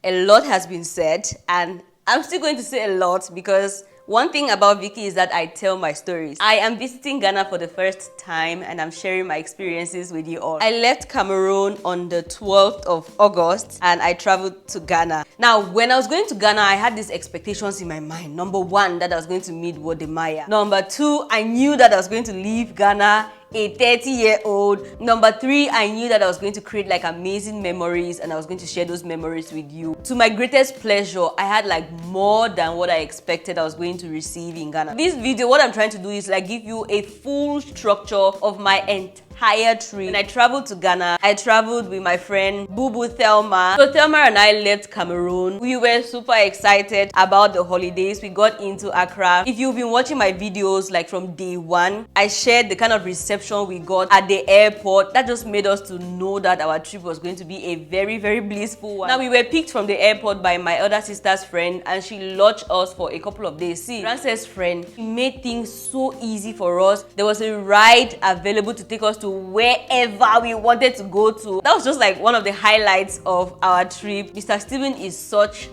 A lot has been said, and I'm still going to say a lot because one thing about Vicky is that I tell my stories. I am visiting Ghana for the first time and I'm sharing my experiences with you all. I left Cameroon on the 12th of August and I traveled to Ghana. Now, when I was going to Ghana, I had these expectations in my mind. Number one, that I was going to meet Wode. Number two, I knew that I was going to leave Ghana a 30-year-old. Number three, I knew that I was going to create like amazing memories and I was going to share those memories with you. To my greatest pleasure, I had like more than what I expected I was going to receive in Ghana. This video, what I'm trying to do is like give you a full structure of my entire trip. When I traveled to Ghana, I traveled with my friend Boo Thelma. So Thelma and I left Cameroon. We were super excited about the holidays. We got into Accra. If you've been watching my videos like from day one, I shared the kind of reception we got at the airport. That just made us to know that our trip was going to be a very, very blissful one. Now, we were picked from the airport by my other sister's friend and she lodged us for a couple of days. See, Frances' friend, he made things so easy for us. There was a ride available to take us to wherever we wanted to go to. That was just like one of the highlights of our trip. Mr. Steven is such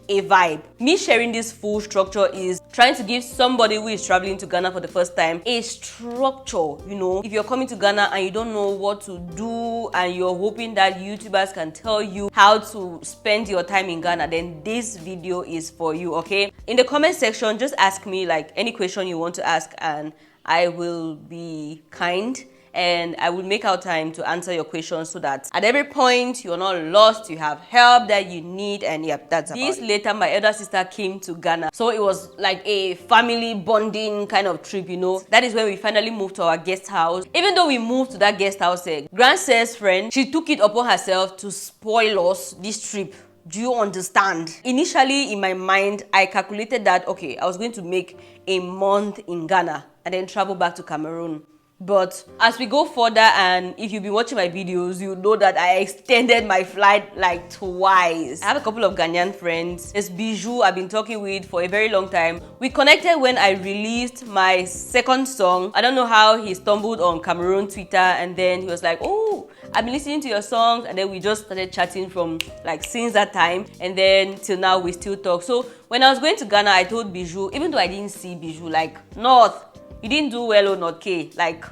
a vibe. Me sharing this full structure is trying to give somebody who is traveling to Ghana for the first time a structure. You know, if you're coming to Ghana and you don't know what to do and you're hoping that YouTubers can tell you how to spend your time in Ghana, then this video is for you, okay? In the comment section, just ask me like any question you want to ask and I will be kind and I will make out time to answer your questions so that at every point you're not lost, you have help that you need, and yep, that's about it. Later, my elder sister came to Ghana. So it was like a family bonding kind of trip, you know. That is when we finally moved to our guest house. Even though we moved to that guest house, Grand's friend, she took it upon herself to spoil us this trip. Do you understand? Initially, in my mind, I calculated that, okay, I was going to make a month in Ghana and then travel back to Cameroon. But as we go further, and if you've been watching my videos, you know that I extended my flight like twice. I have a couple of Ghanaian friends. There's Bijou I've been talking with for a very long time. We connected when I released my second song. I don't know how he stumbled on Cameroon Twitter and then he was like, oh, I've been listening to your songs, and then we just started chatting from like since that time, and then till now we still talk. So when I was going to Ghana, I told Bijou, even though I didn't see Bijou, like, North, you didn't do well or not, K. Like,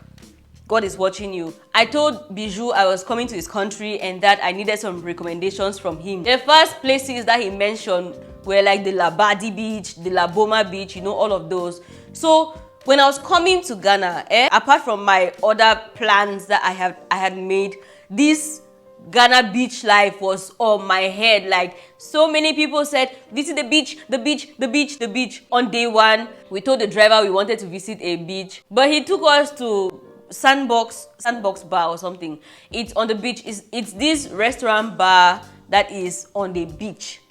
God is watching you. I told Bijou I was coming to his country and that I needed some recommendations from him. The first places that he mentioned were like the Labadi Beach, the Laboma Beach, you know, all of those. So when I was coming to Ghana, apart from my other plans that I had made, this Ghana beach life was on my head. Like, so many people said, visit the beach, the beach, the beach, the beach. On day one, we told the driver we wanted to visit a beach, but he took us to Sandbox bar or something. It's on the beach. It's this restaurant bar that is on the beach,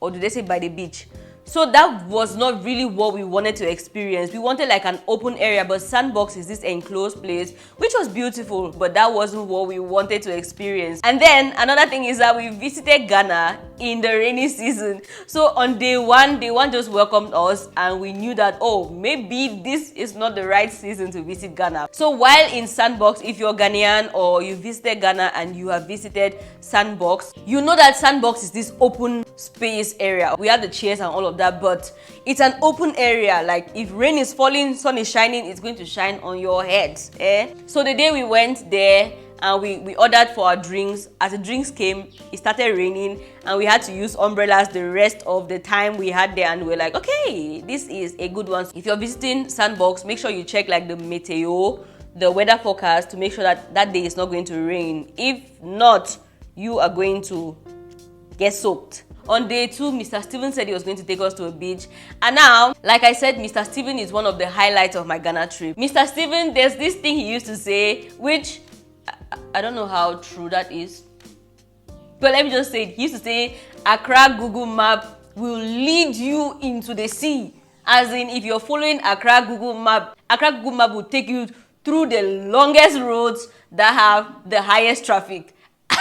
or do they say by the beach? So that was not really what we wanted to experience. We wanted like an open area, but Sandbox is this enclosed place, which was beautiful, but that wasn't what we wanted to experience. And then another thing is that we visited Ghana in the rainy season. So on day one just welcomed us and we knew that, oh, maybe this is not the right season to visit Ghana. So while in Sandbox, if you're Ghanaian or you visited Ghana and you have visited Sandbox, you know that Sandbox is this open space area. We have the chairs and all of that, but it's an open area. Like, if rain is falling, sun is shining, it's going to shine on your head. So the day we went there and we ordered for our drinks, as the drinks came, it started raining and we had to use umbrellas the rest of the time we had there, and we were like, okay, this is a good one. If you're visiting Sandbox, make sure you check like the meteo, the weather forecast, to make sure that that day is not going to rain. If not, you are going to get soaked. On day two, Mr. Steven said he was going to take us to a beach. And now, like I said, Mr. Steven is one of the highlights of my Ghana trip. Mr. Steven, there's this thing he used to say, which I don't know how true that is. But let me just say it. He used to say, Accra Google Map will lead you into the sea. As in, if you're following Accra Google Map will take you through the longest roads that have the highest traffic.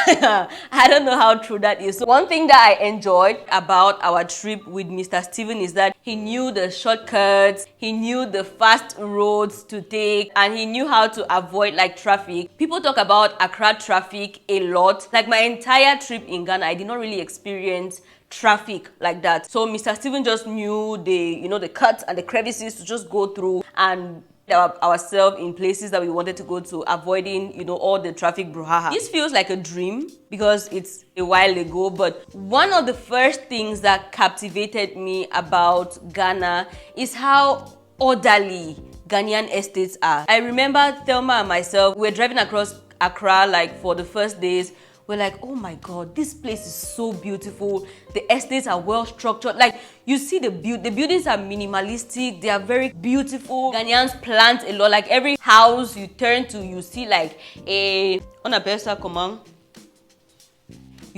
I don't know how true that is. So one thing that I enjoyed about our trip with Mr. Steven is that he knew the shortcuts, he knew the fast roads to take, and he knew how to avoid like traffic. People talk about Accra traffic a lot. Like my entire trip in Ghana, I did not really experience traffic like that. So Mr. Steven just knew the cuts and the crevices to just go through and ourselves in places that we wanted to go to, avoiding all the traffic brouhaha. This feels like a dream because it's a while ago, but one of the first things that captivated me about Ghana is how orderly Ghanaian estates are. I remember Thelma and myself, we were driving across Accra like for the first days. We're like, oh my God, this place is so beautiful. The estates are well structured. Like, you see the buildings are minimalistic. They are very beautiful. Ghanaians plant a lot. Like, every house you turn to, you see like you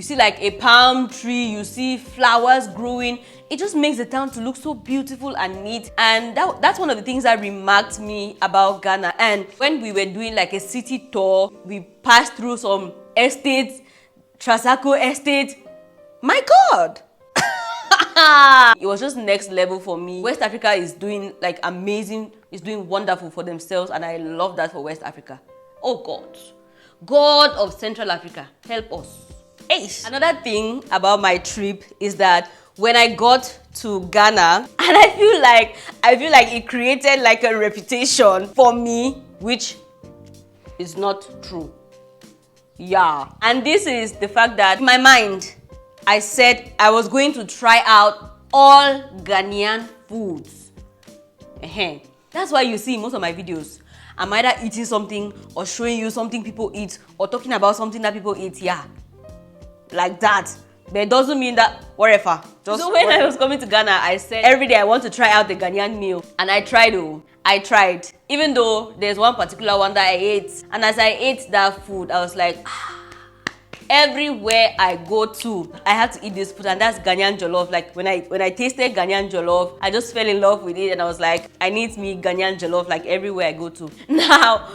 see like a palm tree. You see flowers growing. It just makes the town to look so beautiful and neat. And that's one of the things that remarked me about Ghana. And when we were doing like a city tour, we passed through some estates, Trasacco estate. My God! It was just next level for me. West Africa is doing like amazing, is doing wonderful for themselves, and I love that for West Africa. Oh God. God of Central Africa, help us. Eish. Another thing about my trip is that when I got to Ghana, and I feel like it created like a reputation for me, which is not true. Yeah. And this is the fact that in my mind, I said I was going to try out all Ghanaian foods. That's why you see in most of my videos, I'm either eating something or showing you something people eat or talking about something that people eat. Yeah. Like that. But it doesn't mean that whatever. So when I was coming to Ghana, I said every day I want to try out the Ghanaian meal. And I tried. Even though there's one particular one that I ate. And as I ate that food, I was like, everywhere I go to, I have to eat this food, and that's Ghanaian jollof. Like when I tasted Ghanaian jollof, I just fell in love with it, and I was like, I need me Ghanaian jollof like everywhere I go to. Now,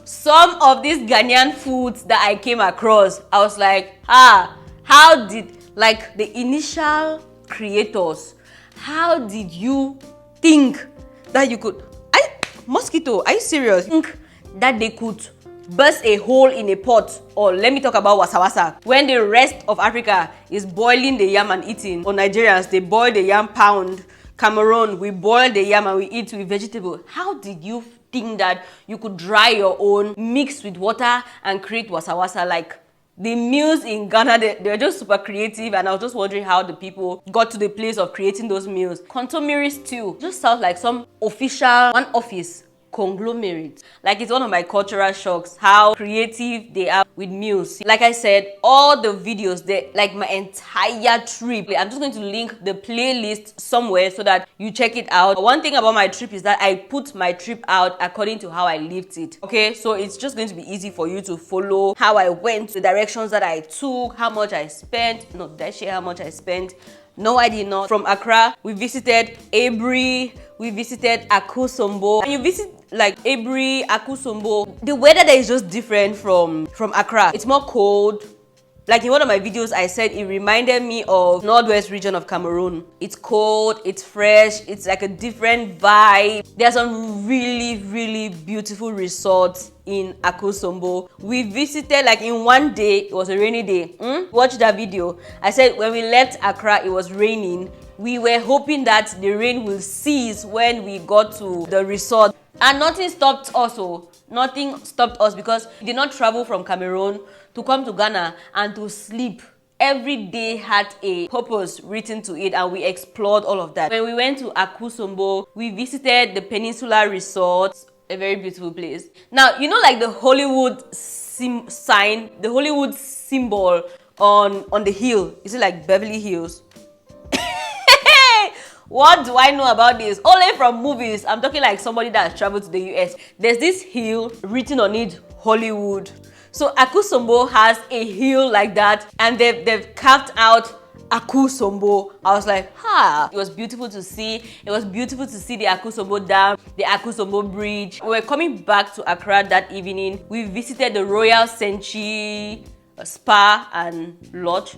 some of these Ghanaian foods that I came across, I was like, how did, like the initial creators, how did you think that you could, mosquito, are you serious? Think that they could burst a hole in a pot? Or let me talk about wasa. When the rest of Africa is boiling the yam and eating, or Nigerians, they boil the yam pound. Cameroon, we boil the yam and we eat with vegetable. How did you think that you could dry your own, mix with water and create wasa? Like the meals in Ghana, they're just super creative, and I was just wondering how the people got to the place of creating those meals. Contomere stew just sounds like some official one office conglomerate. Like, it's one of my cultural shocks how creative they are with meals. Like I said, all the videos, like my entire trip, I'm just going to link the playlist somewhere so that you check it out. One thing about my trip is that I put my trip out according to how I lived it. Okay, so it's just going to be easy for you to follow how I went, the directions that I took, how much I spent. No, did I share how much I spent? No, I did not. From Accra, we visited Aburi, we visited Akosombo. And you visit like Aburi, Akosombo, the weather there is just different from Accra. It's more cold. Like in one of my videos, I said it reminded me of northwest region of Cameroon. It's cold, it's fresh, it's like a different vibe. There are some really beautiful resorts in Akosombo. We visited like in one day, it was a rainy day. Watch that video. I said when we left Accra, it was raining. We were hoping that the rain will cease when we got to the resort. And nothing stopped us. Nothing stopped us because we did not travel from Cameroon to come to Ghana and to sleep. Every day had a purpose written to it, and we explored all of that. When we went to Akosombo, we visited the Peninsula Resort, a very beautiful place. Now, you know, like the Hollywood sign, the Hollywood symbol on the hill, is it like Beverly Hills? What do I know about this? Only from movies. I'm talking like somebody that has traveled to the US. There's this hill written on it, Hollywood. So Akosombo has a hill like that, and they've carved out Akosombo. I was like, It was beautiful to see. It was beautiful to see the Akosombo Dam, the Akosombo Bridge. We were coming back to Accra that evening. We visited the Royal Senchi Spa and Lodge.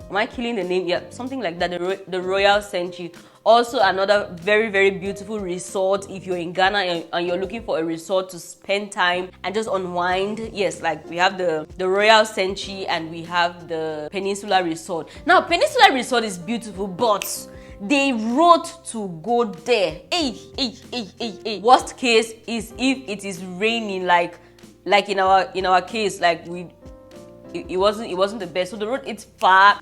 Am I killing the name? Yeah, something like that. The Royal Century. Also another very, very beautiful resort if you're in Ghana and you're looking for a resort to spend time and just unwind. Yes, like we have the Royal Century and we have the Peninsula Resort. Now, Peninsula Resort is beautiful, but they wrote to go there. Worst case is if it is raining, like in our case, like it wasn't the best. So the road, it's far.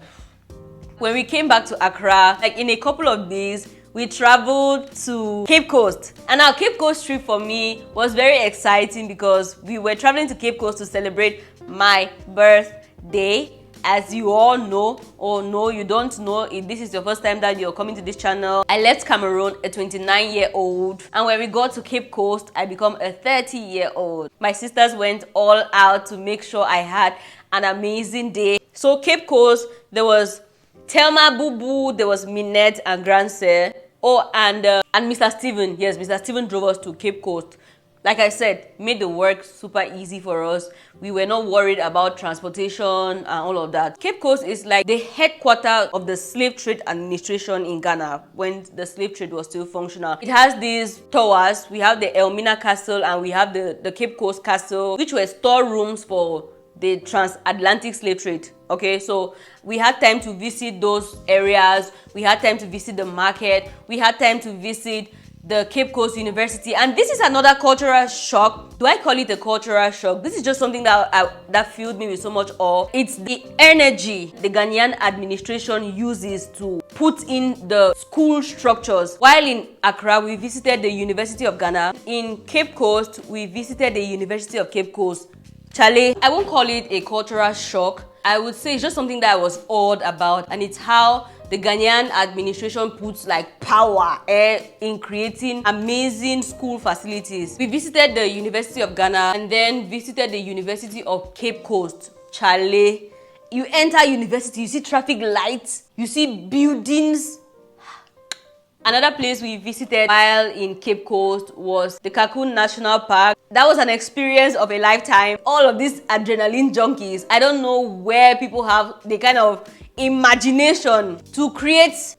When we came back to Accra, like in a couple of days, we traveled to Cape Coast. And our Cape Coast trip for me was very exciting because we were traveling to Cape Coast to celebrate my birthday. As you all know, or no, you don't know, if this is your first time that you're coming to this channel, I left Cameroon a 29-year-old, and when we got to Cape Coast, I become a 30-year-old. My sisters went all out to make sure I had an amazing day. So Cape Coast, there was Thelma Boo Boo, there was Minette and Grandse. Oh, and Mr. Steven. Yes, Mr. Steven drove us to Cape Coast. Like I said, made the work super easy for us. We were not worried about transportation and all of that. Cape Coast is like the headquarters of the slave trade administration in Ghana when the slave trade was still functional. It has these towers. We have the Elmina Castle and we have the Cape Coast Castle, which were storerooms for the transatlantic slave trade. Okay, so we had time to visit those areas. We had time to visit the market. We had time to visit the Cape Coast University. And this is another cultural shock. Do I call it a cultural shock? This is just something that filled me with so much awe. It's the energy the Ghanaian administration uses to put in the school structures. While in Accra, we visited the University of Ghana. In Cape Coast, we visited the University of Cape Coast. Chale, I won't call it a cultural shock. I would say it's just something that I was awed about, and it's how the Ghanaian administration puts like power in creating amazing school facilities. We visited the University of Ghana and then visited the University of Cape Coast, Chale. You enter university, you see traffic lights, you see buildings. Another place we visited while in Cape Coast was the Cameroon National Park. That was an experience of a lifetime. All of these adrenaline junkies, I don't know where people have the kind of imagination to create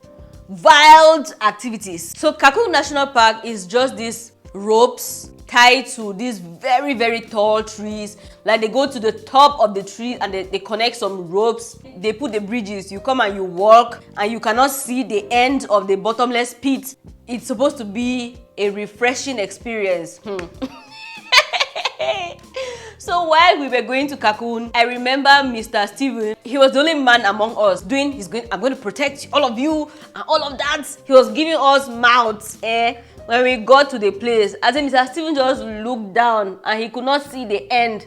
wild activities. So Cameroon National Park is just these ropes tied to these very, very tall trees. Like they go to the top of the tree and they connect some ropes. They put the bridges. You come and you walk and you cannot see the end of the bottomless pit. It's supposed to be a refreshing experience. So while we were going to Cameroon, I remember Mr. Steven. He was the only man among us doing his going, I'm going to protect all of you and all of that. He was giving us mouths. When we got to the place, I think Mr. Steven just looked down and he could not see the end.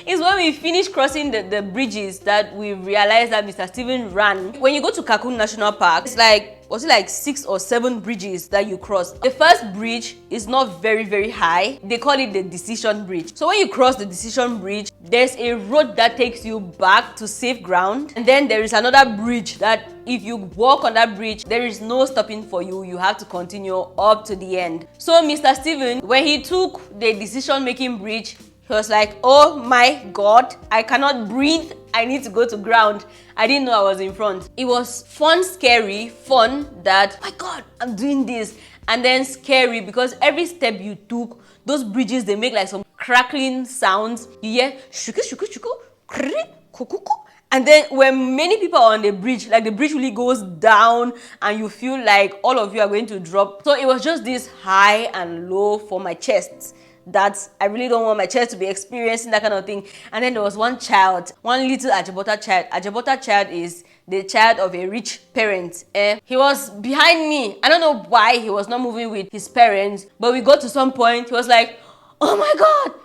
It's when we finished crossing the bridges that we realized that Mr. Steven ran. When you go to Cameroon National Park, it's like, was it like 6 or 7 bridges that you cross? The first bridge is not very, very high. They call it the Decision Bridge. So when you cross the Decision Bridge, there's a road that takes you back to safe ground. And then there is another bridge that if you walk on that bridge, there is no stopping for you. You have to continue up to the end. So Mr. Steven, when he took the decision-making bridge, he was like, oh my God, I cannot breathe. I need to go to ground. I didn't know I was in front. It was fun, scary, fun that, oh my God, I'm doing this. And then scary because every step you took, those bridges, they make like some crackling sounds. You hear shuku, shuku, shuku, krik, kukuku. And then when many people are on the bridge, like the bridge really goes down and you feel like all of you are going to drop. So it was just this high and low for my chest. That I really don't want my child to be experiencing that kind of thing. And then there was one child, one little Ajabota child. Ajabota child is the child of a rich parent. He was behind me. I don't know why he was not moving with his parents, but we got to some point, he was like, oh my God,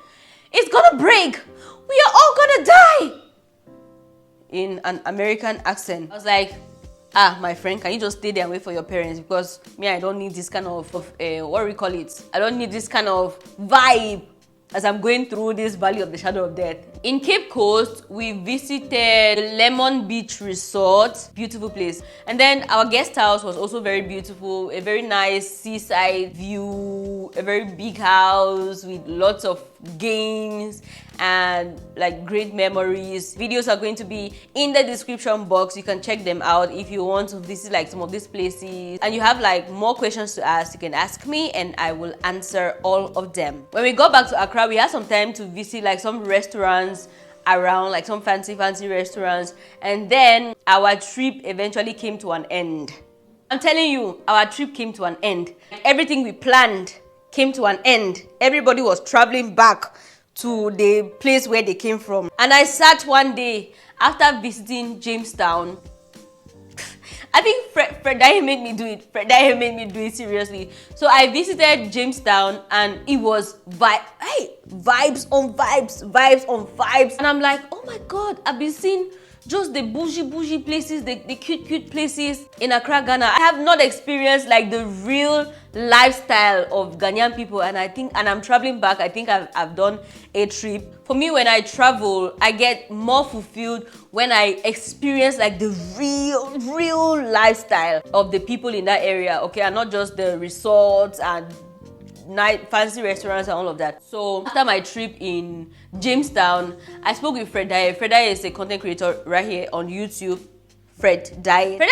it's gonna break. We are all gonna die. In an American accent. I was like, my friend, can you just stay there and wait for your parents? Because me, I don't need this kind of what do we call it? I don't need this kind of vibe as I'm going through this valley of the shadow of death. In Cape Coast, we visited Lemon Beach Resort. Beautiful place. And then our guest house was also very beautiful. A very nice seaside view. A very big house with lots of games. and like great memories. Videos are going to be in the description box. You can check them out if you want to visit like some of these places and you have like more questions to ask. You can ask me and I will answer all of them. When we got back to Accra, we had some time to visit like some restaurants around, like some fancy restaurants, and then our trip eventually came to an end. I'm telling you, our trip came to an end. Everything we planned came to an end. Everybody was traveling back to the place where they came from. And I sat one day after visiting Jamestown. I think Fred made me do it. Fred made me do it seriously. So I visited Jamestown and it was vibes on vibes. And I'm like, oh my God, I've been seeing just the bougie places, the cute places in Accra, Ghana. I have not experienced like the real lifestyle of Ghanaian people, and I'm traveling back. I think I've done a trip. For me, when I travel, I get more fulfilled when I experience like the real lifestyle of the people in that area, okay, and not just the resorts and fancy restaurants and all of that. So after my trip in Jamestown, I spoke with Fred. Fred is a content creator right here on YouTube. Fred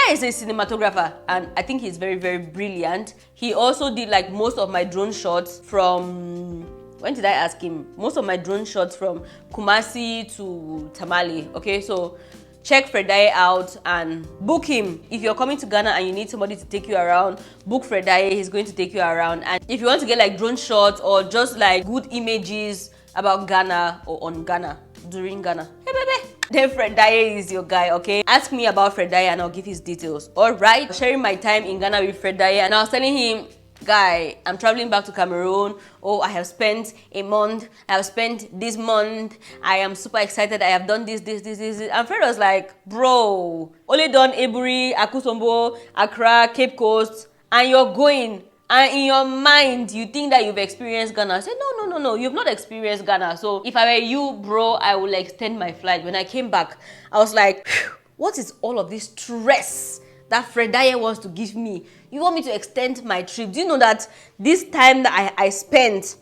is a cinematographer and I think he's very brilliant. He also did like most of my drone shots from, when did I ask him? Most of my drone shots from Kumasi to Tamale. Okay, so check Fred out and book him. If you're coming to Ghana and you need somebody to take you around, book Fred. He's going to take you around. And if you want to get like drone shots or just like good images about Ghana or on Ghana, during Ghana, hey baby, then Fred is your guy, okay? Ask me about Fred and I'll give his details. Alright, sharing my time in Ghana with Fred and I was telling him, guy, I'm traveling back to Cameroon. Oh, I have spent a month. I have spent this month. I am super excited. I have done this. And Fred was like, bro, only done Aburi, Akosombo, Accra, Cape Coast, and you're going. And in your mind, you think that you've experienced Ghana. I said, no, you've not experienced Ghana. So if I were you, bro, I will extend my flight. When I came back, I was like, what is all of this stress that Fred wants to give me? You want me to extend my trip? Do you know that this time that I spent,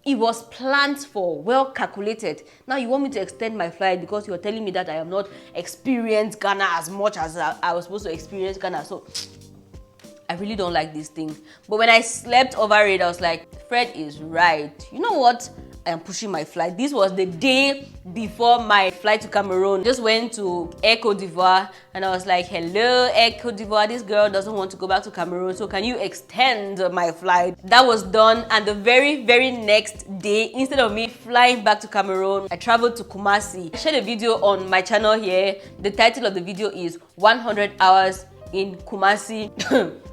it was planned for, well calculated. Now you want me to extend my flight because you're telling me that I have not experienced Ghana as much as I was supposed to experience Ghana. So I really don't like this thing. But when I slept over it, I was like, Fred is right. You know what? I am pushing my flight. This was the day before my flight to Cameroon. Just went to Air Cote d'Ivoire and I was like, hello, Air Cote d'Ivoire, this girl doesn't want to go back to Cameroon, so can you extend my flight? That was done, and the very next day, instead of me flying back to Cameroon, I traveled to Kumasi. I shared a video on my channel here. The title of the video is 100 hours in Kumasi.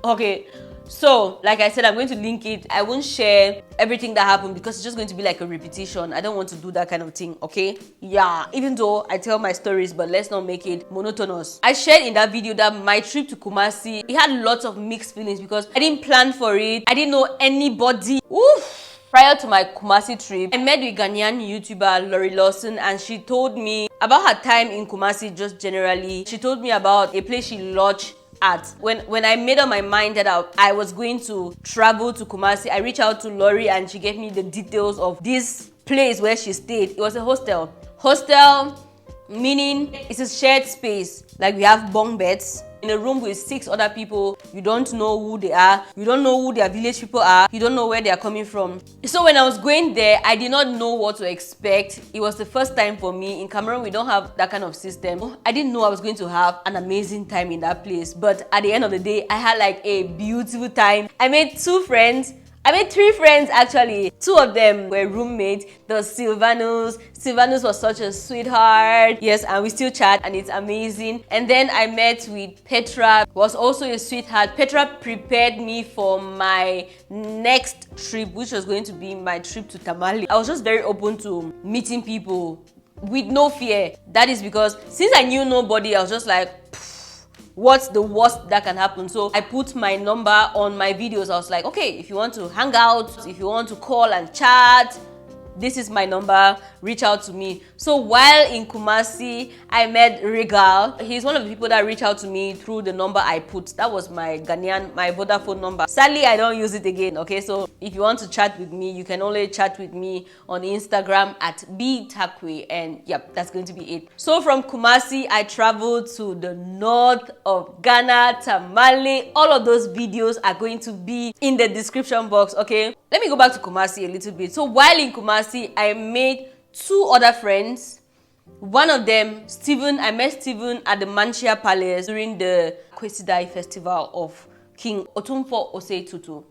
Okay. So, like I said, I'm going to link it. I won't share everything that happened because it's just going to be like a repetition. I don't want to do that kind of thing, okay? Yeah, even though I tell my stories, but let's not make it monotonous. I shared in that video that my trip to Kumasi, it had lots of mixed feelings because I didn't plan for it. I didn't know anybody. Oof. Prior to my Kumasi trip, I met with Ghanian YouTuber Lori Lawson and she told me about her time in Kumasi just generally. She told me about a place she lodged at. When I made up my mind that I was going to travel to Kumasi, I reached out to Lori and she gave me the details of this place where she stayed. It was a hostel. Hostel meaning it's a shared space. Like we have bunk beds in a room with 6 other people. You don't know who they are. You don't know who their village people are. You don't know where they are coming from. So when I was going there, I did not know what to expect. It was the first time for me. In Cameroon, we don't have that kind of system. I didn't know I was going to have an amazing time in that place. But at the end of the day, I had like a beautiful time. I made 2 friends. I made 3 friends actually. 2 of them were roommates. There was Silvanus. Silvanus was such a sweetheart. Yes, and we still chat and it's amazing. And then I met with Petra, who was also a sweetheart. Petra prepared me for my next trip, which was going to be my trip to Tamale. I was just very open to meeting people with no fear. That is because since I knew nobody, I was just like, what's the worst that can happen? So I put my number on my videos. I was like, okay, if you want to hang out, if you want to call and chat, this is my number, reach out to me. So while in Kumasi, I met Regal. He's one of the people that reached out to me through the number I put. That was my Ghanian, my Vodafone number. Sadly, I don't use it again, okay? So if you want to chat with me, you can only chat with me on Instagram at bihtakwe, and yep, that's going to be it. So from Kumasi, I traveled to the north of Ghana, Tamale. All of those videos are going to be in the description box, okay? Let me go back to Kumasi a little bit. So while in Kumasi, I made 2 other friends. One of them, Stephen, I met Stephen at the Manchia Palace during the Kwesi festival of King Otumfo Osei Tutu.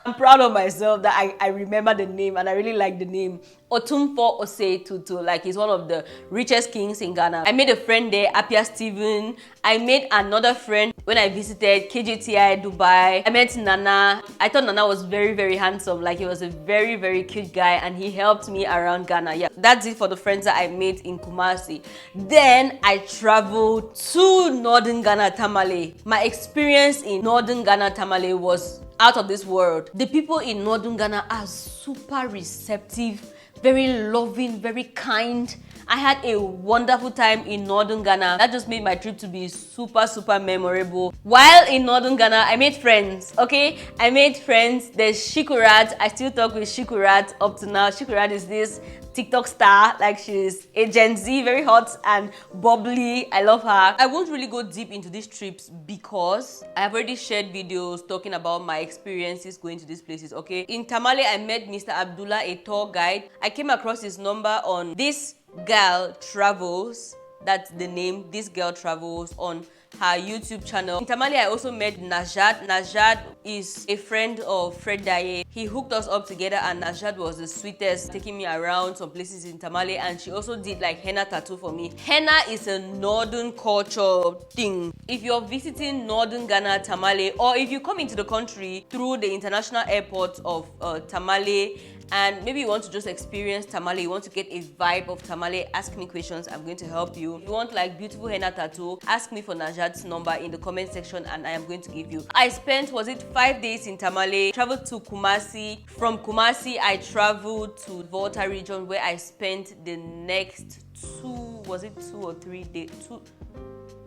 I'm proud of myself that I remember the name, and I really like the name. Otumfo Osei Tutu, like he's one of the richest kings in Ghana. I made a friend there, Apia Stephen. I made another friend when I visited KJTI Dubai. I met Nana. I thought Nana was very, very handsome. Like he was a very, very cute guy, and he helped me around Ghana. Yeah, that's it for the friends that I made in Kumasi. Then I traveled to Northern Ghana, Tamale. My experience in Northern Ghana, Tamale was out of this world. The people in Northern Ghana are super receptive, very loving, very kind. I had a wonderful time in Northern Ghana. That just made my trip to be super, super memorable. While in Northern Ghana, I made friends, okay? I made friends. There's Shikurat. I still talk with Shikurat up to now. Shikurat is this TikTok star. Like, she's a Gen Z, very hot and bubbly. I love her. I won't really go deep into these trips because I've already shared videos talking about my experiences going to these places, okay? In Tamale, I met Mr. Abdullah, a tour guide. I came across his number on This Girl Travels. That's the name, This Girl Travels, on her YouTube channel. In Tamale, I also met Najad. Najad is a friend of Fred Daye. He hooked us up together, and Najad was the sweetest, taking me around some places in Tamale, and she also did like henna tattoo for me. Henna is a northern culture thing. If you're visiting Northern Ghana, Tamale, or if you come into the country through the international airport of Tamale, and maybe you want to just experience Tamale, you want to get a vibe of Tamale, ask me questions, I'm going to help you. If you want like beautiful henna tattoo, ask me for Najad's number in the comment section and I am going to give you. I spent, was it 5 days in Tamale, traveled to Kumasi. From Kumasi, I traveled to Volta Region where I spent the next 2 or 3 days?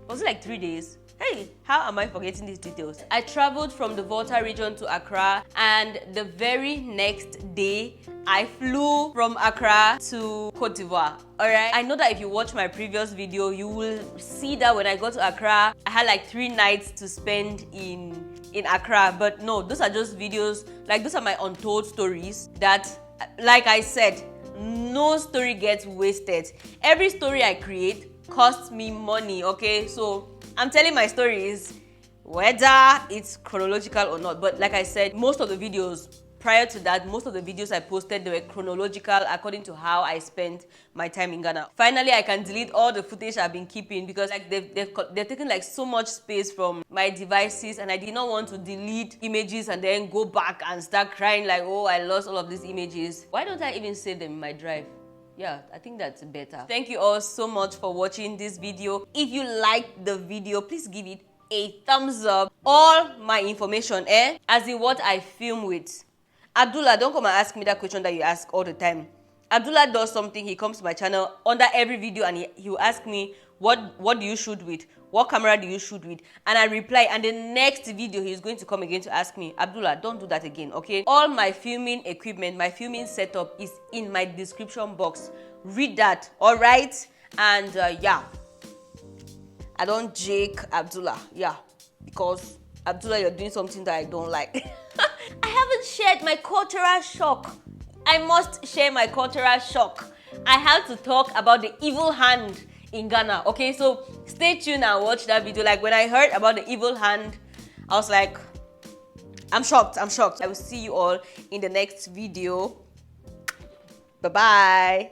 Was it like 3 days? Hey, how am I forgetting these details? I traveled from the Volta region to Accra, and the very next day, I flew from Accra to Cote d'Ivoire. Alright, I know that if you watch my previous video, you will see that when I got to Accra, I had like 3 nights to spend in Accra. But no, those are just videos, like those are my untold stories that, like I said, no story gets wasted. Every story I create costs me money, okay? So I'm telling my stories whether it's chronological or not. But like I said, most of the videos prior to that, most of the videos I posted, they were chronological according to how I spent my time in Ghana. Finally, I can delete all the footage I've been keeping because like they're taking like so much space from my devices, and I did not want to delete images and then go back and start crying like, oh, I lost all of these images. Why don't I even save them in my drive? Yeah, I think that's better. Thank you all so much for watching this video. If you liked the video, please give it a thumbs up. All my information, as in what I film with. Abdullah, don't come and ask me that question that you ask all the time. Abdullah does something, he comes to my channel under every video and he will ask me, what do you shoot with? What camera do you shoot with? And I reply, and the next video he's going to come again to ask me, Abdullah, don't do that again, okay? All my filming equipment, my filming setup is in my description box. Read that, all right? And yeah, I don't jake Abdullah, yeah, because Abdullah, you're doing something that I don't like. I haven't shared my cultural shock. I must share my cultural shock. I have to talk about the evil hand in Ghana, okay? So stay tuned and watch that video. Like when I heard about the evil hand, I was like, I'm shocked. I will see you all in the next video. Bye-bye.